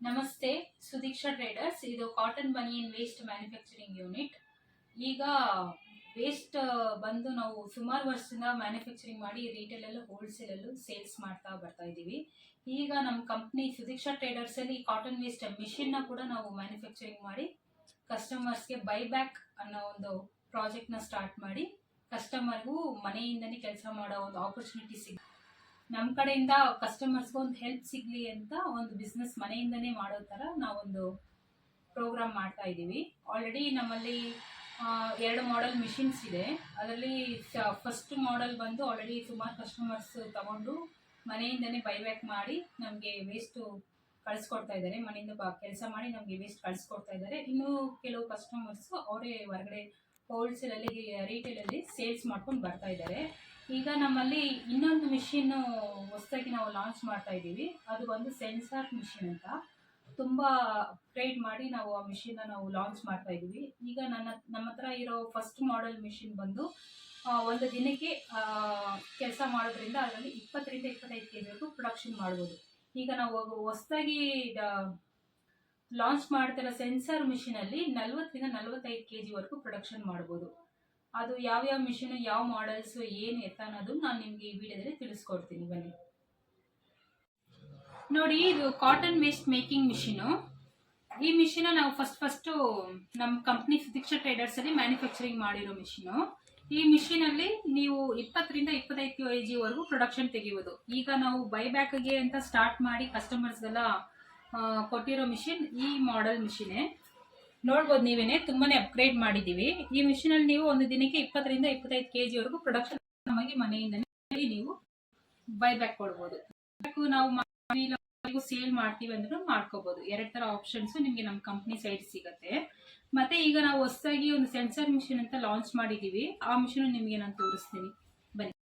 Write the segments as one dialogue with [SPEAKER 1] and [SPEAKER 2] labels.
[SPEAKER 1] ನಮಸ್ತೆ, ಸುದೀಕ್ಷಾ ಟ್ರೇಡರ್ಸ್. ಇದು cotton banian waste manufacturing unit. ಈಗ ವೇಸ್ಟ್ ಬಂದು ನಾವು ಸುಮಾರು ವರ್ಷದಿಂದ ಮ್ಯಾನುಫ್ಯಾಕ್ಚರಿಂಗ್ ಮಾಡಿ ರಿಟೇಲಲ್ಲೂ ಹೋಲ್ಸೇಲಲ್ಲೂ ಸೇಲ್ಸ್ ಮಾಡ್ತಾ ಬರ್ತಾ ಇದ್ದೀವಿ. ಈಗ ನಮ್ಮ ಕಂಪ್ನಿ ಸುದೀಕ್ಷಾ ಟ್ರೇಡರ್ಸಲ್ಲಿ ಕಾಟನ್ ವೇಸ್ಟ್ ಮಿಷಿನ್ನ ಕೂಡ ನಾವು ಮ್ಯಾನುಫ್ಯಾಕ್ಚರಿಂಗ್ ಮಾಡಿ ಕಸ್ಟಮರ್ಸ್ಗೆ ಬೈಬ್ಯಾಕ್ ಅನ್ನೋ ಒಂದು ಪ್ರಾಜೆಕ್ಟ್ನ ಸ್ಟಾರ್ಟ್ ಮಾಡಿ ಕಸ್ಟಮರ್ಗೂ ಮನೆಯಿಂದನೇ ಕೆಲಸ ಮಾಡೋ ಒಂದು ಆಪರ್ಚುನಿಟಿ ನಮ್ಮ ಕಡೆಯಿಂದ ಕಸ್ಟಮರ್ಸ್ಗೆ ಒಂದು ಹೆಲ್ಪ್ ಸಿಗಲಿ ಅಂತ ಒಂದು ಬಿಸ್ನೆಸ್ ಮನೆಯಿಂದನೇ ಮಾಡೋ ಥರ ನಾವೊಂದು ಪ್ರೋಗ್ರಾಮ್ ಮಾಡ್ತಾ ಇದ್ದೀವಿ. ಆಲ್ರೆಡಿ ನಮ್ಮಲ್ಲಿ 2 ಮಾಡೆಲ್ ಮಿಷಿನ್ಸ್ ಇದೆ. ಅದರಲ್ಲಿ ಫಸ್ಟ್ ಮಾಡೆಲ್ ಬಂದು ಆಲ್ರೆಡಿ ಸುಮಾರು ಕಸ್ಟಮರ್ಸ್ ತಗೊಂಡು ಮನೆಯಿಂದನೇ ಬೈಬ್ಯಾಕ್ ಮಾಡಿ ನಮಗೆ ವೇಸ್ಟು ಕಳಿಸ್ಕೊಡ್ತಾ ಇದ್ದಾರೆ. ಮನೆಯಿಂದ ಕೆಲಸ ಮಾಡಿ ನಮಗೆ ವೇಸ್ಟ್ ಕಳಿಸ್ಕೊಡ್ತಾ ಇದ್ದಾರೆ. ಇನ್ನೂ ಕೆಲವು ಕಸ್ಟಮರ್ಸು ಅವರೇ ಹೊರಗಡೆ ಹೋಲ್ಸೇಲಲ್ಲಿ ರಿಟೇಲಲ್ಲಿ ಸೇಲ್ಸ್ ಮಾಡ್ಕೊಂಡು ಬರ್ತಾ ಇದ್ದಾರೆ. ಈಗ ನಮ್ಮಲ್ಲಿ ಇನ್ನೊಂದು ಮಿಷಿನ್ನು ಹೊಸದಾಗಿ ನಾವು ಲಾಂಚ್ ಮಾಡ್ತಾ ಇದ್ದೀವಿ. ಅದು ಬಂದು ಸೆನ್ಸಾರ್ ಮಿಷಿನ್ ಅಂತ ತುಂಬ ಅಪ್ಗ್ರೇಡ್ ಮಾಡಿ ನಾವು ಆ ಮಿಷಿನ್ನ ನಾವು ಲಾಂಚ್ ಮಾಡ್ತಾ ಇದ್ದೀವಿ. ಈಗ ನಮ್ಮ ಹತ್ರ ಇರೋ ಫಸ್ಟ್ ಮಾಡೆಲ್ ಮಿಷಿನ್ ಬಂದು ಒಂದು ದಿನಕ್ಕೆ ಕೆಲಸ ಮಾಡೋದ್ರಿಂದ ಅದರಲ್ಲಿ 20ರಿಂದ 25 kgವರೆಗೂ ಪ್ರೊಡಕ್ಷನ್ ಮಾಡ್ಬೋದು. ಈಗ ನಾವು ಹೊಸದಾಗಿ ಲಾಂಚ್ ಮಾಡ್ತಿರೋ ಸೆನ್ಸಾರ್ ಮಿಷಿನಲ್ಲಿ 40ರಿಂದ 45 kgವರೆಗೂ ಪ್ರೊಡಕ್ಷನ್ ಮಾಡ್ಬೋದು. ಅದು ಯಾವ್ಯಾವ ಮಿಷಿನ್, ಯಾವ ಮಾಡೆಲ್ಸ್, ಏನು ಎತ್ತ ಅನ್ನೋದು ನಾನು ನಿಮಗೆ ಈ ವಿಡಿಯೋದಲ್ಲಿ ತಿಳಿಸ್ಕೊಡ್ತೀನಿ. ಬನ್ನಿ ನೋಡಿ, ಇದು ಕಾಟನ್ ವೇಸ್ಟ್ ಮೇಕಿಂಗ್ ಮಿಷಿನು. ಈ ಮಿಷಿನ ನಾವು ಫಸ್ಟು ನಮ್ಮ ಕಂಪ್ನಿ ಸುದೀಕ್ಷಾ ಟ್ರೇಡರ್ಸಲ್ಲಿ ಮ್ಯಾನುಫ್ಯಾಕ್ಚರಿಂಗ್ ಮಾಡಿರೋ ಮಿಷಿನು. ಈ ಮಿಷಿನಲ್ಲಿ ನೀವು 20ರಿಂದ 25 kgವರೆಗೂ ಪ್ರೊಡಕ್ಷನ್ ತೆಗಿಬೋದು. ಈಗ ನಾವು ಬೈಬ್ಯಾಕ್ಗೆ ಅಂತ ಸ್ಟಾರ್ಟ್ ಮಾಡಿ ಕಸ್ಟಮರ್ಸ್ಗೆಲ್ಲ ಕೊಟ್ಟಿರೋ ಮಿಷಿನ್ ಈ ಮಾಡೆಲ್ ಮಿಷಿನೇ. ನೋಡ್ಬೋದು ನೀವೇನೆ, ತುಂಬಾನೇ ಅಪ್ಗ್ರೇಡ್ ಮಾಡಿದ್ದೀವಿ. ಈ ಮಿಷಿನಲ್ಲಿ ನೀವು ಒಂದು ದಿನಕ್ಕೆ 20ರಿಂದ 25 kgವರೆಗೂ ಪ್ರೊಡಕ್ಷನ್ ನಮಗೆ ಮನೆಯಿಂದನೇ ನೀವು ಬೈಬ್ಯಾಕ್ ಕೊಡ್ಬೋದು. ನಾವು ಸೇಲ್ ಮಾಡ್ತೀವಿ ಅಂದ್ರೆ ಮಾಡ್ಕೋಬಹುದು. 2 ಥರ ಆಪ್ಷನ್ಸ್ ನಿಮಗೆ ನಮ್ಮ ಕಂಪ್ನಿ ಸೈಡ್ ಸಿಗುತ್ತೆ. ಮತ್ತೆ ಈಗ ನಾವು ಹೊಸದಾಗಿ ಒಂದು ಸೆನ್ಸರ್ ಮಿಷಿನ್ ಅಂತ ಲಾಂಚ್ ಮಾಡಿದ್ದೀವಿ. ಆ ಮಿಷಿನ್ ನಿಮಗೆ ನಾನು ತೋರಿಸ್ತೀನಿ, ಬನ್ನಿ.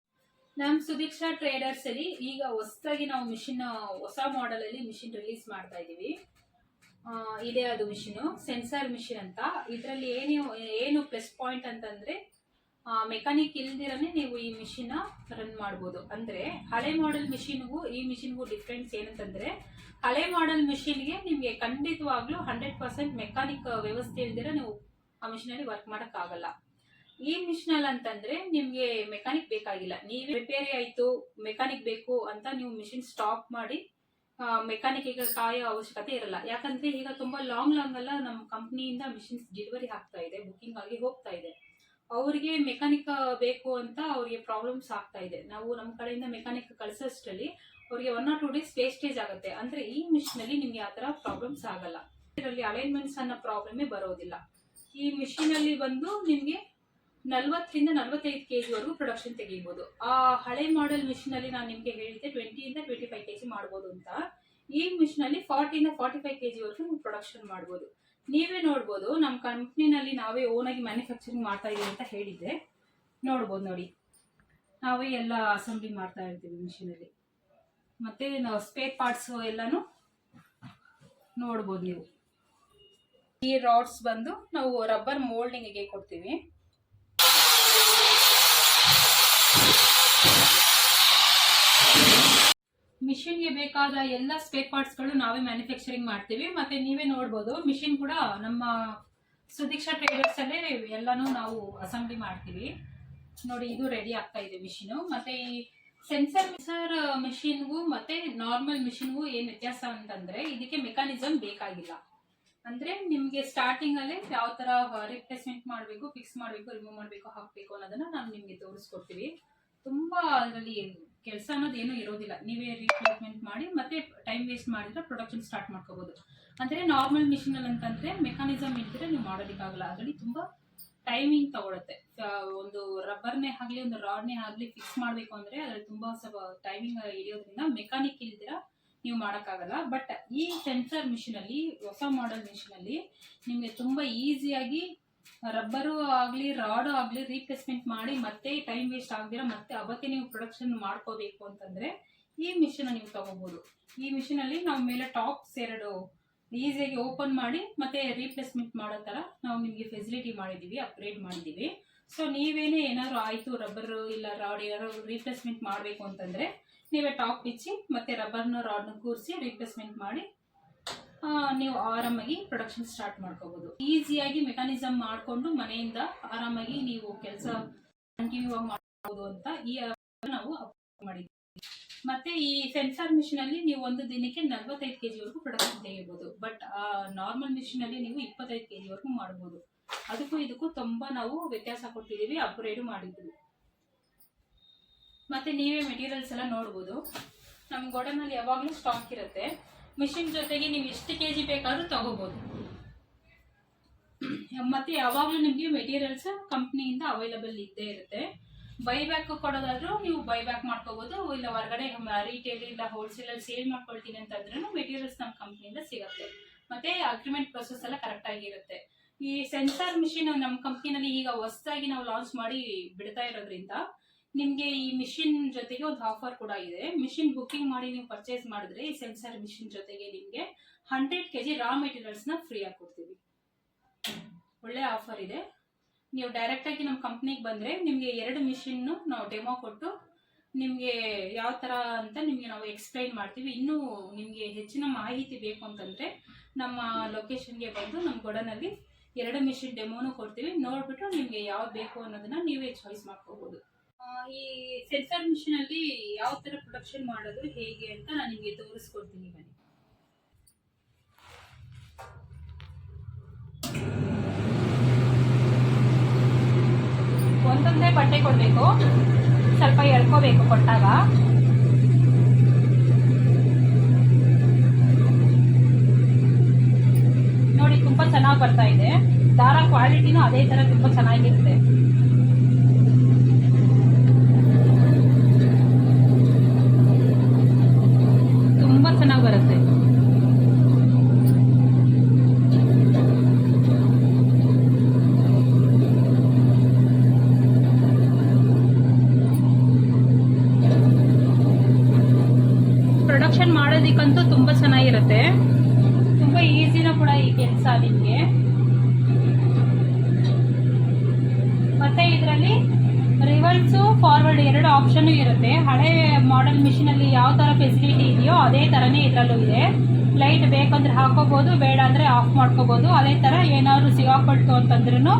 [SPEAKER 1] ನಮ್ಮ ಸುದೀಕ್ಷಾ ಟ್ರೇಡರ್ಸ್ ಅಲ್ಲಿ ಈಗ ಹೊಸದಾಗಿ ನಾವು ಮಿಷಿನ್, ಹೊಸ ಮಾಡೆಲ್ ಅಲ್ಲಿ ಮಿಷಿನ್ ರಿಲೀಸ್ ಮಾಡ್ತಾ ಇದ್ದೀವಿ. ಇದೆ ಅದು ಮಿಷಿನು, ಸೆನ್ಸಾರ್ ಮಿಷಿನ್ ಅಂತ. ಇದರಲ್ಲಿ ಏನು ಪ್ಲಸ್ ಪಾಯಿಂಟ್ ಅಂತಂದ್ರೆ ಮೆಕ್ಯಾನಿಕ್ ಇಲ್ದಿರನೇ ನೀವು ಈ ಮಿಷಿನ್ ರನ್ ಮಾಡ್ಬೋದು. ಅಂದ್ರೆ ಹಳೆ ಮಾಡೆಲ್ ಮಿಷಿನ್ಗೂ ಈ ಮಿಷಿನ್ಗೂ ಡಿಫ್ರೆನ್ಸ್ ಏನಂತಂದ್ರೆ, ಹಳೆ ಮಾಡೆಲ್ ಮಿಷಿನ್ಗೆ ನಿಮಗೆ ಖಂಡಿತವಾಗ್ಲೂ 100% ಮೆಕ್ಯಾನಿಕ್ ವ್ಯವಸ್ಥೆ ಇಲ್ದಿರ ನೀವು ಆ ಮಿಷಿನಲ್ಲಿ ವರ್ಕ್ ಮಾಡೋಕ್ಕಾಗಲ್ಲ. ಈ ಮಿಷಿನಲ್ಲಿ ಅಂತಂದ್ರೆ ನಿಮ್ಗೆ ಮೆಕ್ಯಾನಿಕ್ ಬೇಕಾಗಿಲ್ಲ. ನೀವೇ ರಿಪೇರಿ ಆಯ್ತು, ಮೆಕ್ಯಾನಿಕ್ ಬೇಕು ಅಂತ ನೀವು ಮಿಷಿನ್ ಸ್ಟಾಪ್ ಮಾಡಿ ಮೆಕ್ಯಾನಿಕ್ ಈಗ ಕಾಯೋ ಅವಶ್ಯಕತೆ ಇರಲ್ಲ. ಯಾಕಂದ್ರೆ ಈಗ ತುಂಬಾ ಲಾಂಗ್ ಎಲ್ಲ ನಮ್ಮ ಕಂಪ್ನಿಯಿಂದ ಮಿಷಿನ್ಸ್ ಡೆಲಿವರಿ ಆಗ್ತಾ ಇದೆ, ಬುಕಿಂಗ್ ಆಗಿ ಹೋಗ್ತಾ ಇದೆ. ಅವರಿಗೆ ಮೆಕ್ಯಾನಿಕ್ ಬೇಕು ಅಂತ ಅವರಿಗೆ ಪ್ರಾಬ್ಲಮ್ಸ್ ಆಗ್ತಾ ಇದೆ. ನಾವು ನಮ್ಮ ಕಡೆಯಿಂದ ಮೆಕ್ಯಾನಿಕ್ ಕಳಿಸೋಷ್ಟರಲ್ಲಿ ಅವರಿಗೆ 1 or 2 days ವೇಸ್ಟೇಜ್ ಆಗುತ್ತೆ. ಅಂದ್ರೆ ಈ ಮಿಷಿನ್ ಅಲ್ಲಿ ನಿಮ್ಗೆ ಆ ತರ ಪ್ರಾಬ್ಲಮ್ಸ್ ಆಗಲ್ಲ. ಇದರಲ್ಲಿ ಅಲೈನ್ಮೆಂಟ್ಸ್ ಅನ್ನೋ ಪ್ರಾಬ್ಲಮೇ ಬರೋದಿಲ್ಲ. ಈ ಮಿಷಿನ್ ಅಲ್ಲಿ ಬಂದು ನಿಮ್ಗೆ 40ರಿಂದ 45 kgವರೆಗೂ ಪ್ರೊಡಕ್ಷನ್ ತೆಗಿಬಹುದು. ಆ ಹಳೆ ಮಾಡೆಲ್ ಮಿಷಿನ್ ಅಲ್ಲಿ ನಾನು ನಿಮ್ಗೆ ಹೇಳಿದ್ದೆ 20ರಿಂದ 25 kg ಮಾಡ್ಬೋದು ಅಂತ. ಈ ಮಿಷಿನ್ ಅಲ್ಲಿ 40ರಿಂದ 45 kgವರೆಗೂ ನೀವು ಪ್ರೊಡಕ್ಷನ್ ಮಾಡ್ಬೋದು. ನೀವೇ ನೋಡ್ಬೋದು, ನಮ್ಮ ಕಂಪ್ನಿನಲ್ಲಿ ನಾವೇ ಓನ್ ಆಗಿ ಮ್ಯಾನುಫ್ಯಾಕ್ಚರಿಂಗ್ ಮಾಡ್ತಾ ಇದೀವಿ ಅಂತ ಹೇಳಿದ್ದೆ. ನೋಡ್ಬೋದು ನೋಡಿ, ನಾವೇ ಎಲ್ಲ ಅಸೆಂಬ್ಲಿ ಮಾಡ್ತಾ ಇರ್ತೀವಿ ಮಿಷಿನ್ ಅಲ್ಲಿ. ಮತ್ತೆ ನಾವು ಸ್ಪೇರ್ ಪಾರ್ಟ್ಸ್ ಎಲ್ಲಾನು ನೋಡ್ಬೋದು ನೀವು. ಈ ರಾಡ್ಸ್ ಬಂದು ನಾವು ರಬ್ಬರ್ ಮೋಲ್ಡಿಂಗ್ಗೆ ಕೊಡ್ತೀವಿ. ಮಿಷಿನ್ಗೆ ಬೇಕಾದ ಎಲ್ಲ ಸ್ಪೇರ್ ಪಾರ್ಟ್ಸ್ಗಳು ನಾವೇ ಮ್ಯಾನುಫ್ಯಾಕ್ಚರಿಂಗ್ ಮಾಡ್ತೀವಿ. ಮತ್ತೆ ನೀವೇ ನೋಡ್ಬೋದು, ಮಿಷಿನ್ ಕೂಡ ನಮ್ಮ ಸುದೀಕ್ಷಾ ಟ್ರೇಡರ್ಸ್ ಅಲ್ಲೇ ಎಲ್ಲಾನು ನಾವು ಅಸೆಂಬ್ಲಿ ಮಾಡ್ತೀವಿ. ನೋಡಿ, ಇದು ರೆಡಿ ಆಗ್ತಾ ಇದೆ ಮಿಷಿನು. ಮತ್ತೆ ಈ ಸೆನ್ಸರ್ ಮಿಷಿನ್ಗೂ ಮತ್ತೆ ನಾರ್ಮಲ್ ಮಿಷಿನ್ಗೂ ಏನ್ ವ್ಯತ್ಯಾಸ ಅಂತಂದ್ರೆ, ಇದಕ್ಕೆ ಮೆಕ್ಯಾನಿಸಮ್ ಬೇಕಾಗಿಲ್ಲ. ಅಂದ್ರೆ ನಿಮ್ಗೆ ಸ್ಟಾರ್ಟಿಂಗ್ ಅಲ್ಲೇ ಯಾವ ತರ ರಿಪ್ಲೇಸ್ಮೆಂಟ್ ಮಾಡಬೇಕು, ಫಿಕ್ಸ್ ಮಾಡಬೇಕು, ರಿಮೂವ್ ಮಾಡಬೇಕು, ಹಾಕಬೇಕು ಅನ್ನೋದನ್ನ ನಾವು ನಿಮ್ಗೆ ತೋರಿಸ್ಕೊಡ್ತೀವಿ. ತುಂಬಾ ಅದರಲ್ಲಿ ಕೆಲಸ ಅನ್ನೋದು ಏನೂ ಇರೋದಿಲ್ಲ. ನೀವೇ ರೀಪ್ಲೇಸ್ಮೆಂಟ್ ಮಾಡಿ ಮತ್ತೆ ಟೈಮ್ ವೇಸ್ಟ್ ಮಾಡಿದ್ರೆ ಪ್ರೊಡಕ್ಷನ್ ಸ್ಟಾರ್ಟ್ ಮಾಡ್ಕೋಬಹುದು. ಅಂದ್ರೆ ನಾರ್ಮಲ್ ಮಿಷಿನ್ ಅಲ್ಲಿ ಅಂತಂದ್ರೆ ಮೆಕ್ಯಾನಿಸಮ್ ಇದ್ದರೆ ನೀವು ಮಾಡೋದಕ್ಕಾಗಲ್ಲ. ಅದರಲ್ಲಿ ತುಂಬಾ ಟೈಮಿಂಗ್ ತಗೊಳುತ್ತೆ. ಒಂದು ರಬ್ಬರ್ನೇ ಆಗಲಿ, ಒಂದು ರಾಡ್ನೇ ಆಗಲಿ ಫಿಕ್ಸ್ ಮಾಡಬೇಕು ಅಂದ್ರೆ ಅದ್ರಲ್ಲಿ ತುಂಬಾ ಸ್ವಲ್ಪ ಟೈಮಿಂಗ್ ಹಿಡಿಯೋದ್ರಿಂದ ಮೆಕ್ಯಾನಿಕ್ ಇಲ್ದಿರ ನೀವು ಮಾಡೋಕ್ಕಾಗಲ್ಲ. ಬಟ್ ಈ ಸೆನ್ಸರ್ ಮಿಷಿನ್ ಅಲ್ಲಿ, ಹೊಸ ಮಾಡೆಲ್ ಮಿಷಿನ್ ಅಲ್ಲಿ ನಿಮಗೆ ತುಂಬಾ ಈಸಿಯಾಗಿ ರಬ್ಬರು ಆಗಲಿ ರಾಡು ಆಗಲಿ ರೀಪ್ಲೇಸ್ಮೆಂಟ್ ಮಾಡಿ ಮತ್ತೆ ಟೈಮ್ ವೇಸ್ಟ್ ಆಗದಿರ ಮತ್ತೆ ಅವತ್ತೇ ನೀವು ಪ್ರೊಡಕ್ಷನ್ ಮಾಡ್ಕೋಬೇಕು ಅಂತಂದ್ರೆ ಈ ಮಿಷಿನ್ ನೀವು ತಗೋಬಹುದು. ಈ ಮಿಷಿನ್ ಅಲ್ಲಿ ನಾವು ಮೇಲೆ ಟಾಪ್ಸ್ 2 ಈಸಿಯಾಗಿ ಓಪನ್ ಮಾಡಿ ಮತ್ತೆ ರೀಪ್ಲೇಸ್ಮೆಂಟ್ ಮಾಡೋ ತರ ನಾವು ನಿಮಗೆ ಫೆಸಿಲಿಟಿ ಮಾಡಿದೀವಿ, ಅಪ್ಗ್ರೇಡ್ ಮಾಡಿದೀವಿ. ಸೊ ನೀವೇನೇ ಏನಾದ್ರು ಆಯ್ತು, ರಬ್ಬರ್ ಇಲ್ಲ ರಾಡ್ ಏನಾದ್ರು ರೀಪ್ಲೇಸ್ಮೆಂಟ್ ಮಾಡಬೇಕು ಅಂತಂದ್ರೆ ನೀವೇ ಟಾಪ್ ಬಿಚ್ಚಿ ಮತ್ತೆ ರಬ್ಬರ್ನ ರಾಡ್ನ ಕೂರಿಸಿ ರೀಪ್ಲೇಸ್ಮೆಂಟ್ ಮಾಡಿ ನೀವು ಆರಾಮಾಗಿ ಪ್ರೊಡಕ್ಷನ್ ಸ್ಟಾರ್ಟ್ ಮಾಡ್ಕೋಬಹುದು. ಈಸಿಯಾಗಿ ಮೆಕ್ಯಾನಿಸಮ್ ಮಾಡಿಕೊಂಡು ಮನೆಯಿಂದ ಆರಾಮಾಗಿ ನೀವು ಕೆಲಸ ಕಂಟಿನ್ಯೂ ಆಗಿ ಮಾಡಬಹುದು ಅಂತ ಈ ನಾವು ಮಾಡಿದ್ವಿ. ಮತ್ತೆ ಈ ಸೆನ್ಸಾರ್ ಮಿಷಿನ್ ಅಲ್ಲಿ ನೀವು ಒಂದು ದಿನಕ್ಕೆ 45 kg ವರೆಗೂ ಪ್ರೊಡಕ್ಷನ್ ತೆಗಿಬಹುದು. ಬಟ್ ನಾರ್ಮಲ್ ಮಿಷಿನ್ ಅಲ್ಲಿ ನೀವು 25 kg ವರೆಗೂ ಮಾಡಬಹುದು. ಅದಕ್ಕೂ ಇದಕ್ಕೂ ತುಂಬಾ ನಾವು ವ್ಯತ್ಯಾಸ ಕೊಟ್ಟಿದೀವಿ, ಅಪ್ಗ್ರೇಡ್ ಮಾಡಿದ್ವಿ. ಮತ್ತೆ ನೀವೇ ಮೆಟೀರಿಯಲ್ಸ್ ಎಲ್ಲ ನೋಡ್ಬೋದು. ನಮ್ಮ ಗೋಡನಲ್ಲಿ ಯಾವಾಗಲೂ ಸ್ಟಾಕ್ ಇರುತ್ತೆ. ಮಿಷಿನ್ ಜೊತೆಗೆ ನೀವು ಎಷ್ಟು ಕೆಜಿ ಬೇಕಾದ್ರೂ ತಗೋಬಹುದು. ಮತ್ತೆ ಯಾವಾಗಲೂ ನಿಮಗೆ ಮೆಟೀರಿಯಲ್ಸ್ ಕಂಪ್ನಿಯಿಂದ ಅವೈಲಬಲ್ ಇದ್ದೇ ಇರುತ್ತೆ. ಬೈಬ್ಯಾಕ್ ಕೊಡೋದಾದ್ರೂ ನೀವು ಬೈಬ್ಯಾಕ್ ಮಾಡ್ಕೋಬಹುದು, ಇಲ್ಲ ಹೊರಗಡೆ ರಿಟೇಲ್ ಇಲ್ಲ ಹೋಲ್ಸೇಲ್ ಅಲ್ಲಿ ಸೇಲ್ ಮಾಡ್ಕೊಳ್ತೀನಿ ಅಂತಂದ್ರೂ ಮೆಟೀರಿಯಲ್ಸ್ ನಮ್ಮ ಕಂಪ್ನಿಯಿಂದ ಸಿಗುತ್ತೆ. ಮತ್ತೆ ಅಗ್ರಿಮೆಂಟ್ ಪ್ರೊಸೆಸ್ ಎಲ್ಲ ಕರೆಕ್ಟ್ ಆಗಿರುತ್ತೆ. ಈ ಸೆನ್ಸಾರ್ ಮಿಷಿನ್ ನಮ್ಮ ಕಂಪ್ನಿನಲ್ಲಿ ಈಗ ಹೊಸದಾಗಿ ನಾವು ಲಾಂಚ್ ಮಾಡಿ ಬಿಡ್ತಾ ಇರೋದ್ರಿಂದ ನಿಮ್ಗೆ ಈ ಮಿಷಿನ್ ಜೊತೆಗೆ ಒಂದು ಆಫರ್ ಕೂಡ ಇದೆ. ಮಿಷಿನ್ ಬುಕಿಂಗ್ ಮಾಡಿ ನೀವು ಪರ್ಚೇಸ್ ಮಾಡಿದ್ರೆ ಈ ಸೆನ್ಸಾರ್ ಮಿಷಿನ್ ಜೊತೆಗೆ ನಿಮ್ಗೆ 100 kg ರಾ ಮೆಟೀರಿಯಲ್ಸ್ ನ ಫ್ರೀ ಆಗಿ ಕೊಡ್ತೀವಿ. ಒಳ್ಳೆ ಆಫರ್ ಇದೆ. ನೀವು ಡೈರೆಕ್ಟ್ ಆಗಿ ನಮ್ಮ ಕಂಪ್ನಿಗೆ ಬಂದ್ರೆ ನಿಮ್ಗೆ 2 ಮಿಷಿನ್ ನಾವು ಡೆಮೋ ಕೊಟ್ಟು ನಿಮ್ಗೆ ಯಾವ ತರ ಅಂತ ನಿಮ್ಗೆ ನಾವು ಎಕ್ಸ್ಪ್ಲೈನ್ ಮಾಡ್ತೀವಿ. ಇನ್ನೂ ನಿಮ್ಗೆ ಹೆಚ್ಚಿನ ಮಾಹಿತಿ ಬೇಕು ಅಂತಂದ್ರೆ ನಮ್ಮ ಲೊಕೇಶನ್ಗೆ ಬಂದು ನಮ್ಮ ಗೋಡನಲ್ಲಿ 2 ಮಿಷಿನ್ ಡೆಮೋನು ಕೊಡ್ತೀವಿ. ನೋಡ್ಬಿಟ್ಟು ನಿಮ್ಗೆ ಯಾವ್ದು ಬೇಕು ಅನ್ನೋದನ್ನ ನೀವೇ ಚಾಯ್ಸ್ ಮಾಡ್ಕೋಬಹುದು. ಈ ಸೆನ್ಸಾರ್ ಮಿಷಿನ್ ಅಲ್ಲಿ ಯಾವ ತರ ಪ್ರೊಡಕ್ಷನ್ ಮಾಡೋದು ಹೇಗೆ ಅಂತ ನಾನು ನಿಮಗೆ ತೋರಿಸ್ಕೊಡ್ತೀನಿ ಬನ್ನಿ. ಒಂದೊಂದೇ ಬಟ್ಟೆ ಕೊಡ್ಬೇಕು, ಸ್ವಲ್ಪ ಎಳ್ಕೋಬೇಕು ಕೊಟ್ಟಾಗ. ನೋಡಿ ತುಂಬಾ ಚೆನ್ನಾಗಿ ಬರ್ತಾ ಇದೆ. ದಾರ ಕ್ವಾಲಿಟಿನೂ ಅದೇ ತರ ತುಂಬಾ ಚೆನ್ನಾಗಿರುತ್ತೆ. ತುಂಬಾ ಚೆನ್ನಾಗಿ ಬರುತ್ತೆ. ಪ್ರೊಡಕ್ಷನ್ ಮಾಡೋದಕ್ಕಂತೂ ತುಂಬಾ ಚೆನ್ನಾಗಿರುತ್ತೆ. ತುಂಬಾ ಈಸಿನೂ ಕೂಡ ಈ ಕೆಲಸ ನಿಮಗೆ. ಮತ್ತೆ ಇದರಲ್ಲಿ ರಿವರ್ಸ್ ಫಾರ್ವರ್ಡ್ 2 ಆಪ್ಷನ್ ಇರುತ್ತೆ. ಹಳೆ ಮಾಡೆಲ್ ಮಿಷಿನ್ ಅಲ್ಲಿ ಯಾವ ತರ ಫೆಸಿಲಿಟಿ ಇದೆಯೋ ಅದೇ ತರನೇ ಇದರಲ್ಲೂ ಇದೆ. ಲೈಟ್ ಬೇಕಂದ್ರೆ ಹಾಕೋಬಹುದು, ಬೇಡ ಅಂದ್ರೆ ಆಫ್ ಮಾಡ್ಕೋಬಹುದು. ಅದೇ ತರ ಏನಾದ್ರು ಸಿಗಾಕೊಳ್ತು ಅಂತಂದ್ರೂ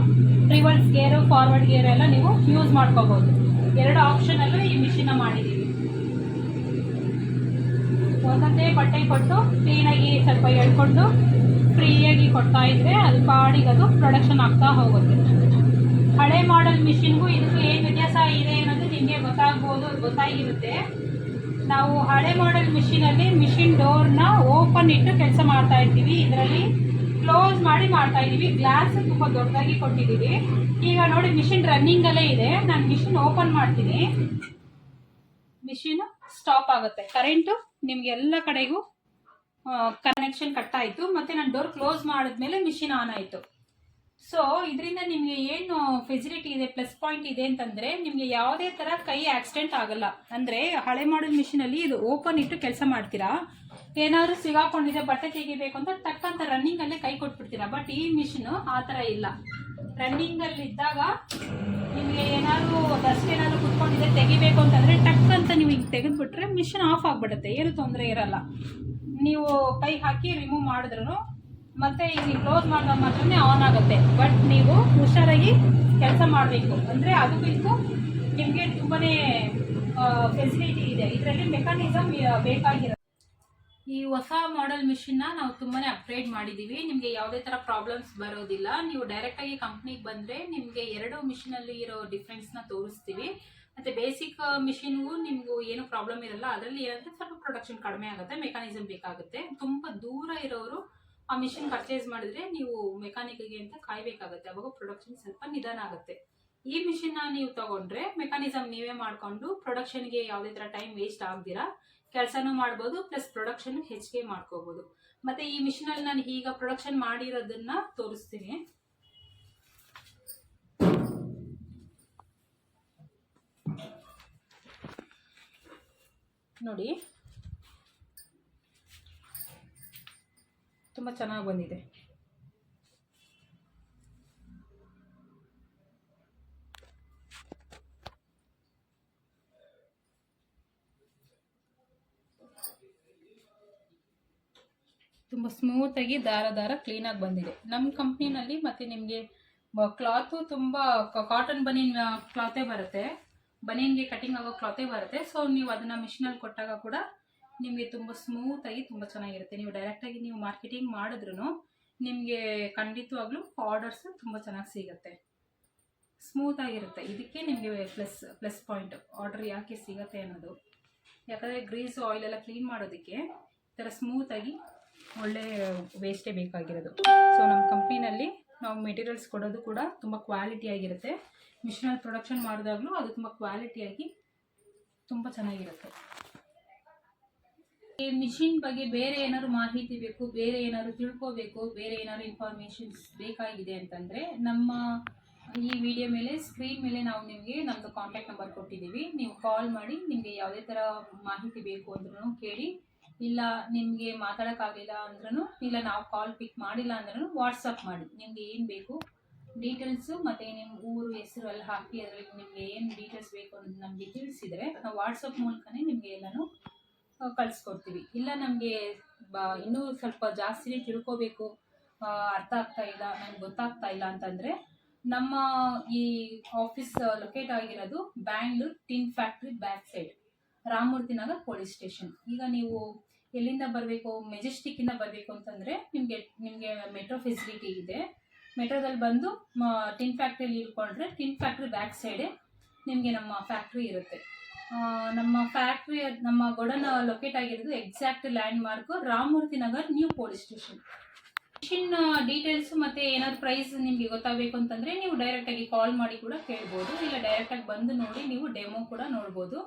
[SPEAKER 1] ರಿವರ್ಸ್ ಗೇರು ಫಾರ್ವರ್ಡ್ ಗೇರ್ ಎಲ್ಲ ನೀವು ಯೂಸ್ ಮಾಡ್ಕೋಬಹುದು. 2 ಆಪ್ಷನ್ ಅಲ್ಲೂ ಈ ಮಿಷಿನ್ ಮಾಡಿದೀವಿ. ಒಂದೊಂದೇ ಬಟ್ಟೆ ಕೊಟ್ಟು ಕ್ಲೀನಾಗಿ ಸ್ವಲ್ಪ ಎಳ್ಕೊಂಡು ಫ್ರೀಯಾಗಿ ಕೊಡ್ತಾ ಇದ್ರೆ ಅದು ಪಾಡಿಗೆ ಅದು ಪ್ರೊಡಕ್ಷನ್ ಆಗ್ತಾ ಹೋಗುತ್ತೆ. ಹಳೆ ಮಾಡೆಲ್ ಮಿಷಿನ್ಗೂ ಇದಕ್ಕೂ ಏನು ವ್ಯತ್ಯಾಸ ಇದೆ ಅನ್ನೋದು ನಿಮಗೆ ಗೊತ್ತಾಗಿರುತ್ತೆ. ನಾವು ಹಳೆ ಮಾಡೆಲ್ ಮಿಷಿನಲ್ಲಿ ಮಿಷಿನ್ ಡೋರ್ನ ಓಪನ್ ಇಟ್ಟು ಕೆಲಸ ಮಾಡ್ತಾ ಇರ್ತೀವಿ. ಇದರಲ್ಲಿ ಕ್ಲೋಸ್ ಮಾಡಿ ಮಾಡ್ತಾ ಇದ್ದೀವಿ. ಗ್ಲಾಸ್ ತುಂಬ ದೊಡ್ಡದಾಗಿ ಕೊಟ್ಟಿದ್ದೀವಿ. ಈಗ ನೋಡಿ ಮಿಷಿನ್ ರನ್ನಿಂಗ್ ಅಲ್ಲೇ ಇದೆ. ನಾನು ಮಿಷಿನ್ ಓಪನ್ ಮಾಡ್ತೀನಿ, ಮಿಷಿನ್ ಸ್ಟಾಪ್ ಆಗುತ್ತೆ. ಕರೆಂಟು ನಿಮ್ಗೆ ಎಲ್ಲ ಕಡೆಗೂ ಕನೆಕ್ಷನ್ ಕಟ್ ಆಯಿತು. ಮತ್ತೆ ನಾನು ಡೋರ್ ಕ್ಲೋಸ್ ಮಾಡಿದ್ಮೇಲೆ ಮಿಷಿನ್ ಆನ್ ಆಯಿತು. ಸೊ ಇದರಿಂದ ನಿಮಗೆ ಏನು ಫೆಸಿಲಿಟಿ ಇದೆ, ಪ್ಲಸ್ ಪಾಯಿಂಟ್ ಇದೆ ಅಂತಂದ್ರೆ ನಿಮಗೆ ಯಾವುದೇ ತರ ಕೈ ಆಕ್ಸಿಡೆಂಟ್ ಆಗಲ್ಲ. ಅಂದ್ರೆ ಹಳೆ ಮಾಡೆಲ್ ಮಿಷಿನ್ ಅಲ್ಲಿ ಇದು ಓಪನ್ ಇಟ್ಟು ಕೆಲಸ ಮಾಡ್ತೀರಾ, ಏನಾದ್ರು ಸಿಗಾಕೊಂಡಿದೆ ಬಟ್ಟೆ ತೆಗಿಬೇಕು ಅಂತ ಟಕ್ ಅಂತ ರನ್ನಿಂಗ್ ಅಲ್ಲೇ ಕೈ ಕೊಟ್ಬಿಡ್ತೀರಾ. ಬಟ್ ಈ ಮಿಷಿನ್ ಆ ತರ ಇಲ್ಲ. ರನ್ನಿಂಗ್ ಅಲ್ಲಿ ಇದ್ದಾಗ ನಿಮಗೆ ಏನಾದ್ರು ಡಸ್ಟ್ ಏನಾದ್ರು ಕುತ್ಕೊಂಡಿದೆ ತೆಗಿಬೇಕು ಅಂತಂದ್ರೆ ಟಕ್ ಅಂತ ನೀವು ಈಗ ತೆಗೆದ್ಬಿಟ್ರೆ ಮಿಷಿನ್ ಆಫ್ ಆಗ್ಬಿಡುತ್ತೆ. ಏನು ತೊಂದರೆ ಇರಲ್ಲ. ನೀವು ಕೈ ಹಾಕಿ ರಿಮೂವ್ ಮಾಡಿದ್ರು ಮತ್ತೆ ಈಗ ಕ್ಲೋಸ್ ಮಾಡಿದಾಗ ಮಾತ್ರನೇ ಆನ್ ಆಗುತ್ತೆ. ಬಟ್ ನೀವು ಹುಷಾರಾಗಿ ಕೆಲಸ ಮಾಡಬೇಕು. ಅಂದರೆ ಅದಕ್ಕೂ ನಿಮಗೆ ತುಂಬಾನೇ ಫೆಸಿಲಿಟಿ ಇದೆ. ಇದರಲ್ಲಿ ಮೆಕ್ಯಾನಿಸಮ್ ಬೇಕಾಗಿರುತ್ತೆ. ಈ ಹೊಸ ಮಾಡೆಲ್ ಮಿಷಿನ್ನ ನಾವು ತುಂಬಾನೇ ಅಪ್ಗ್ರೇಡ್ ಮಾಡಿದ್ದೀವಿ. ನಿಮಗೆ ಯಾವುದೇ ಥರ ಪ್ರಾಬ್ಲಮ್ಸ್ ಬರೋದಿಲ್ಲ. ನೀವು ಡೈರೆಕ್ಟಾಗಿ ಕಂಪ್ನಿಗೆ ಬಂದರೆ ನಿಮಗೆ 2 ಮಿಷಿನಲ್ಲಿ ಇರೋ ಡಿಫ್ರೆನ್ಸ್ನ ತೋರಿಸ್ತೀವಿ. ಮತ್ತು ಬೇಸಿಕ್ ಮಿಷಿನ್ಗೂ ನಿಮಗೂ ಏನು ಪ್ರಾಬ್ಲಮ್ ಇರಲ್ಲ. ಅದರಲ್ಲಿ ಏನಂದರೆ ಸ್ವಲ್ಪ ಪ್ರೊಡಕ್ಷನ್ ಕಡಿಮೆ ಆಗುತ್ತೆ, ಮೆಕ್ಯಾನಿಸಮ್ ಬೇಕಾಗುತ್ತೆ. ತುಂಬ ದೂರ ಇರೋರು ಆ ಮಿಷಿನ್ ಪರ್ಚೇಸ್ ಮಾಡಿದ್ರೆ ನೀವು ಮೆಕ್ಯಾನಿಕ್ಗೆ ಅಂತ ಕಾಯಬೇಕಾಗುತ್ತೆ. ಅವಾಗ ಪ್ರೊಡಕ್ಷನ್ ಸ್ವಲ್ಪ ನಿಧಾನ ಆಗುತ್ತೆ. ಈ ಮಿಷಿನ್ನ ನೀವು ತಗೊಂಡ್ರೆ ಮೆಕ್ಯಾನಿಸಮ್ ನೀವೇ ಮಾಡಿಕೊಂಡು ಪ್ರೊಡಕ್ಷನ್ಗೆ ಯಾವುದೇ ಥರ ಟೈಮ್ ವೇಸ್ಟ್ ಆಗ್ದಿರಾ ಕೆಲಸನೂ ಮಾಡ್ಬೋದು, ಪ್ಲಸ್ ಪ್ರೊಡಕ್ಷನ್ ಹೆಚ್ಚಿಗೆ ಮಾಡ್ಕೋಬೋದು. ಮತ್ತೆ ಈ ಮಿಷಿನಲ್ಲಿ ನಾನು ಈಗ ಪ್ರೊಡಕ್ಷನ್ ಮಾಡಿರೋದನ್ನ ತೋರಿಸ್ತೀನಿ ನೋಡಿ. ತುಂಬ ಚೆನ್ನಾಗಿ ಬಂದಿದೆ. ತುಂಬ ಸ್ಮೂತಾಗಿ ದಾರ ಕ್ಲೀನಾಗಿ ಬಂದಿದೆ ನಮ್ಮ ಕಂಪ್ನಿನಲ್ಲಿ. ಮತ್ತು ನಿಮಗೆ ಕ್ಲಾತು ತುಂಬ ಕಾಟನ್ ಬನೀನ್ ಕ್ಲಾತೇ ಬರುತ್ತೆ, ಬನೀನ್ಗೆ ಕಟಿಂಗ್ ಆಗೋ ಕ್ಲಾತೇ ಬರುತ್ತೆ. ಸೊ ನೀವು ಅದನ್ನು ಮಿಷಿನಲ್ಲಿ ಕೊಟ್ಟಾಗ ಕೂಡ ನಿಮಗೆ ತುಂಬ ಸ್ಮೂತಾಗಿ ತುಂಬ ಚೆನ್ನಾಗಿರುತ್ತೆ. ನೀವು ಡೈರೆಕ್ಟಾಗಿ ನೀವು ಮಾರ್ಕೆಟಿಂಗ್ ಮಾಡಿದ್ರೂ ನಿಮಗೆ ಖಂಡಿತವಾಗ್ಲೂ ಆರ್ಡರ್ಸ್ ತುಂಬ ಚೆನ್ನಾಗಿ ಸಿಗುತ್ತೆ, ಸ್ಮೂತಾಗಿರುತ್ತೆ. ಇದಕ್ಕೆ ನಿಮಗೆ ಪ್ಲಸ್ ಪಾಯಿಂಟ್ ಆರ್ಡರ್ ಯಾಕೆ ಸಿಗುತ್ತೆ ಅನ್ನೋದು. ಯಾಕಂದರೆ ಗ್ರೀಸು ಆಯಿಲೆಲ್ಲ ಕ್ಲೀನ್ ಮಾಡೋದಕ್ಕೆ ಈ ಥರ ಸ್ಮೂತಾಗಿ ಒಳ್ಳೆ ವೇಸ್ಟೇ ಬೇಕಾಗಿರೋದು. ಸೊ ನಮ್ಮ ಕಂಪ್ನಿನಲ್ಲಿ ನಾವು ಮೆಟೀರಿಯಲ್ಸ್ ಕೊಡೋದು ಕೂಡ ತುಂಬ ಕ್ವಾಲಿಟಿಯಾಗಿರುತ್ತೆ. ಮಿಷಿನಲ್ಲಿ ಪ್ರೊಡಕ್ಷನ್ ಮಾಡಿದಾಗಲೂ ಅದು ತುಂಬ ಕ್ವಾಲಿಟಿಯಾಗಿ ತುಂಬ ಚೆನ್ನಾಗಿರುತ್ತೆ. ಈ ಮಿಷಿನ್ ಬಗ್ಗೆ ಬೇರೆ ಏನಾದ್ರು ಮಾಹಿತಿ ಬೇಕು, ಬೇರೆ ಏನಾದ್ರು ತಿಳ್ಕೋಬೇಕು, ಬೇರೆ ಏನಾದ್ರು ಇನ್ಫಾರ್ಮೇಷನ್ಸ್ ಬೇಕಾಗಿದೆ ಅಂತಂದರೆ ನಮ್ಮ ಈ ವಿಡಿಯೋ ಮೇಲೆ ಸ್ಕ್ರೀನ್ ಮೇಲೆ ನಾವು ನಿಮಗೆ ನಮ್ಮದು ಕಾಂಟ್ಯಾಕ್ಟ್ ನಂಬರ್ ಕೊಟ್ಟಿದ್ದೀವಿ. ನೀವು ಕಾಲ್ ಮಾಡಿ ನಿಮಗೆ ಯಾವುದೇ ಥರ ಮಾಹಿತಿ ಬೇಕು ಅಂದ್ರೂ ಕೇಳಿ. ಇಲ್ಲ ನಿಮಗೆ ಮಾತಾಡೋಕ್ಕಾಗಲಿಲ್ಲ ಅಂದ್ರೂ, ಇಲ್ಲ ನಾವು ಕಾಲ್ ಪಿಕ್ ಮಾಡಿಲ್ಲ ಅಂದ್ರೂ ವಾಟ್ಸಪ್ ಮಾಡಿ. ನಿಮಗೆ ಏನು ಬೇಕು ಡೀಟೇಲ್ಸು ಮತ್ತು ನಿಮ್ಮ ಊರು ಹೆಸರು ಎಲ್ಲ ಹಾಕಿ ಅದರಲ್ಲಿ ನಿಮಗೆ ಏನು ಡೀಟೇಲ್ಸ್ ಬೇಕು ಅನ್ನೋದು ನಮಗೆ ತಿಳಿಸಿದರೆ ನಾವು ವಾಟ್ಸಪ್ ಮೂಲಕನೇ ನಿಮಗೆ ಎಲ್ಲನೂ ಕಳಿಸ್ಕೊಡ್ತೀವಿ. ಇಲ್ಲ ನಮಗೆ ಇನ್ನೂ ಸ್ವಲ್ಪ ಜಾಸ್ತಿನೇ ತಿಳ್ಕೋಬೇಕು, ಅರ್ಥ ಆಗ್ತಾ ಇಲ್ಲ, ನನಗೆ ಗೊತ್ತಾಗ್ತಾ ಇಲ್ಲ ಅಂತಂದರೆ ನಮ್ಮ ಈ ಆಫೀಸ್ ಲೊಕೇಟ್ ಆಗಿರೋದು Bangalore tin factory back side, Ramamurthy Nagar police station. ಈಗ ನೀವು ಎಲ್ಲಿಂದ ಬರಬೇಕು, ಮೆಜೆಸ್ಟಿಕ್ಕಿಂದ ಬರಬೇಕು ಅಂತಂದರೆ ನಿಮಗೆ ಮೆಟ್ರೋ ಫೆಸಿಲಿಟಿ ಇದೆ. ಮೆಟ್ರೋದಲ್ಲಿ ಬಂದು ಟಿನ್ ಫ್ಯಾಕ್ಟ್ರಿಯಲ್ಲಿ ಇಳ್ಕೊಂಡ್ರೆ ಟಿನ್ ಫ್ಯಾಕ್ಟ್ರಿ ಬ್ಯಾಕ್ ಸೈಡೇ ನಿಮಗೆ ನಮ್ಮ ಫ್ಯಾಕ್ಟ್ರಿ ಇರುತ್ತೆ. ನಮ್ಮ ಗೋಡನ್ ಲೊಕೇಟ್ ಆಗಿರೋದು exact land mark Ramamurthy Nagar new police station. Machine details ಮತ್ತು ಏನಾದ್ರು ಪ್ರೈಸ್ ನಿಮಗೆ ಗೊತ್ತಾಗಬೇಕು ಅಂತಂದರೆ ನೀವು ಡೈರೆಕ್ಟಾಗಿ ಕಾಲ್ ಮಾಡಿ ಕೂಡ ಕೇಳ್ಬೋದು. ಇಲ್ಲ ಡೈರೆಕ್ಟಾಗಿ ಬಂದು ನೋಡಿ ನೀವು ಡೆಮೋ ಕೂಡ ನೋಡ್ಬೋದು.